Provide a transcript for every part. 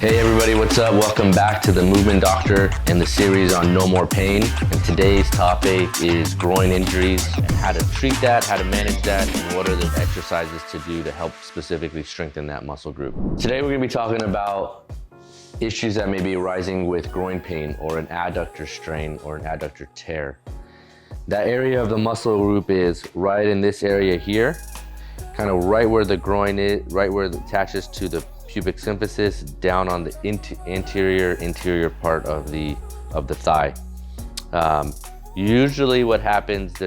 Hey everybody, what's up? Welcome back to the Movement Doctor and the series on No More Pain. And today's topic is groin injuries and how to treat that, how to manage that, and what are the exercises to do to help specifically strengthen that muscle group. Today we're gonna be talking about issues that may be arising with groin pain or an adductor strain or an adductor tear. That area of the muscle group is right in this area here, kind of right where the groin is, right where it attaches to the pubic symphysis, down on the anterior part of the thigh. Usually what happens,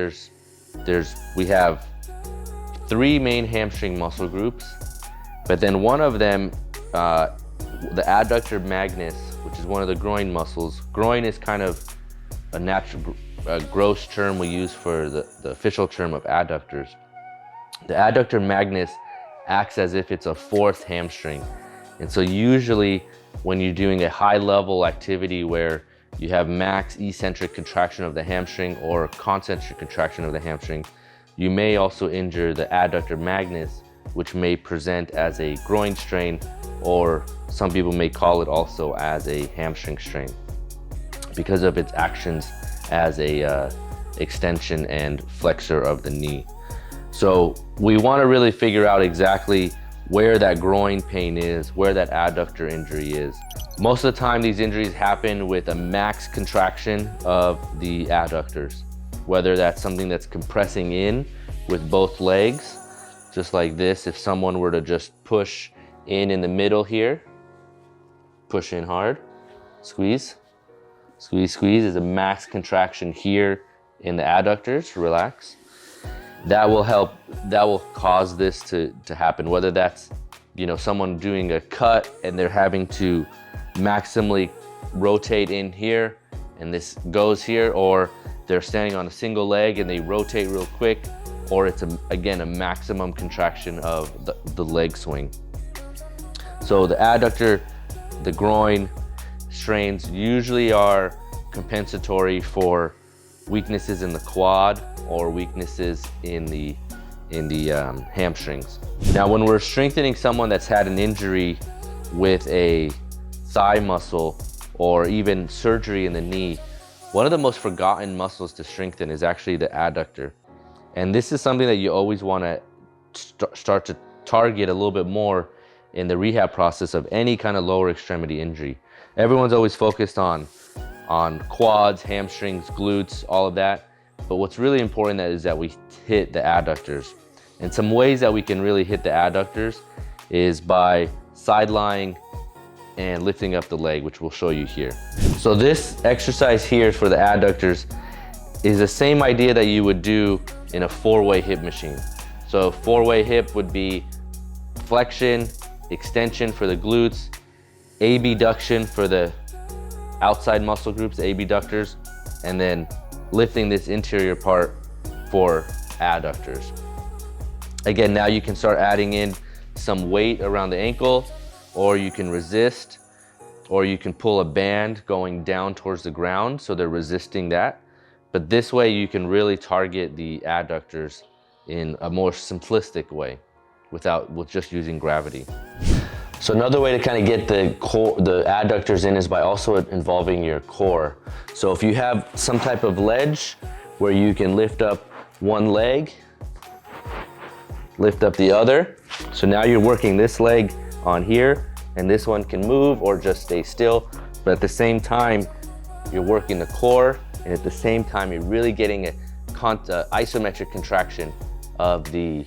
we have three main hamstring muscle groups, but then one of them, the adductor magnus, which is one of the groin muscles. Groin is kind of a gross term we use for the official term of adductors. The adductor magnus acts as if it's a fourth hamstring. And so usually when you're doing a high level activity where you have max eccentric contraction of the hamstring or concentric contraction of the hamstring, you may also injure the adductor magnus, which may present as a groin strain, or some people may call it also as a hamstring strain because of its actions as a extension and flexor of the knee. So we want to really figure out exactly where that groin pain is, where that adductor injury is. Most of the time these injuries happen with a max contraction of the adductors, whether that's something that's compressing in with both legs, just like this. If someone were to just push in the middle here, push in hard, squeeze, squeeze, squeeze is a max contraction here in the adductors, relax. That will help, that will cause this to happen, whether that's, someone doing a cut and they're having to maximally rotate in here and this goes here, or they're standing on a single leg and they rotate real quick, or it's again a maximum contraction of the leg swing. So the adductor, the groin strains usually are compensatory for weaknesses in the quad or weaknesses in the hamstrings. Now, when we're strengthening someone that's had an injury with a thigh muscle or even surgery in the knee, one of the most forgotten muscles to strengthen is actually the adductor. And this is something that you always want to start to target a little bit more in the rehab process of any kind of lower extremity injury. Everyone's always focused on quads, hamstrings, glutes, all of that. But what's really important is that we hit the adductors. And some ways that we can really hit the adductors is by side lying and lifting up the leg, which we'll show you here. So this exercise here for the adductors is the same idea that you would do in a four-way hip machine. So four-way hip would be flexion, extension for the glutes, abduction for the outside muscle groups, abductors, and then lifting this interior part for adductors. Again, now you can start adding in some weight around the ankle, or you can resist, or you can pull a band going down towards the ground so they're resisting that. But this way you can really target the adductors in a more simplistic way with just using gravity. So another way to kind of get the adductors in is by also involving your core. So if you have some type of ledge where you can lift up one leg, lift up the other. So now you're working this leg on here, and this one can move or just stay still. But at the same time, you're working the core, and at the same time, you're really getting a isometric contraction of the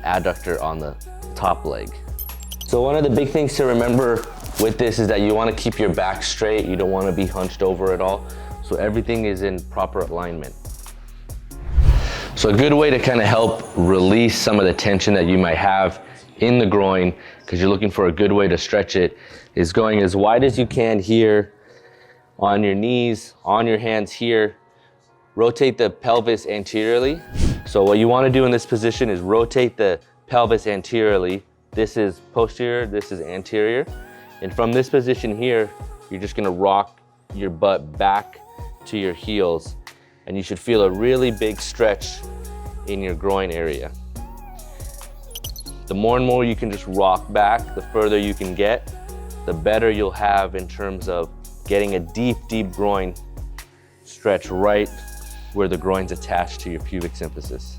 adductor on the top leg. So one of the big things to remember with this is that you want to keep your back straight. You don't want to be hunched over at all. So everything is in proper alignment. So a good way to kind of help release some of the tension that you might have in the groin, because you're looking for a good way to stretch it, is going as wide as you can here on your knees, on your hands here. Rotate the pelvis anteriorly. So what you want to do in this position is rotate the pelvis anteriorly. This is posterior, this is anterior. And from this position here, you're just gonna rock your butt back to your heels, and you should feel a really big stretch in your groin area. The more and more you can just rock back, the further you can get. the better you'll have in terms of getting a deep, deep groin stretch right where the groin's attached to your pubic symphysis.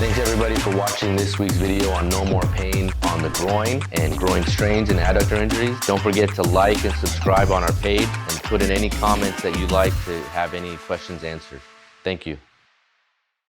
Thanks everybody for watching this week's video on no more pain on the groin and groin strains and adductor injuries. Don't forget to like and subscribe on our page and put in any comments that you'd like to have any questions answered. Thank you.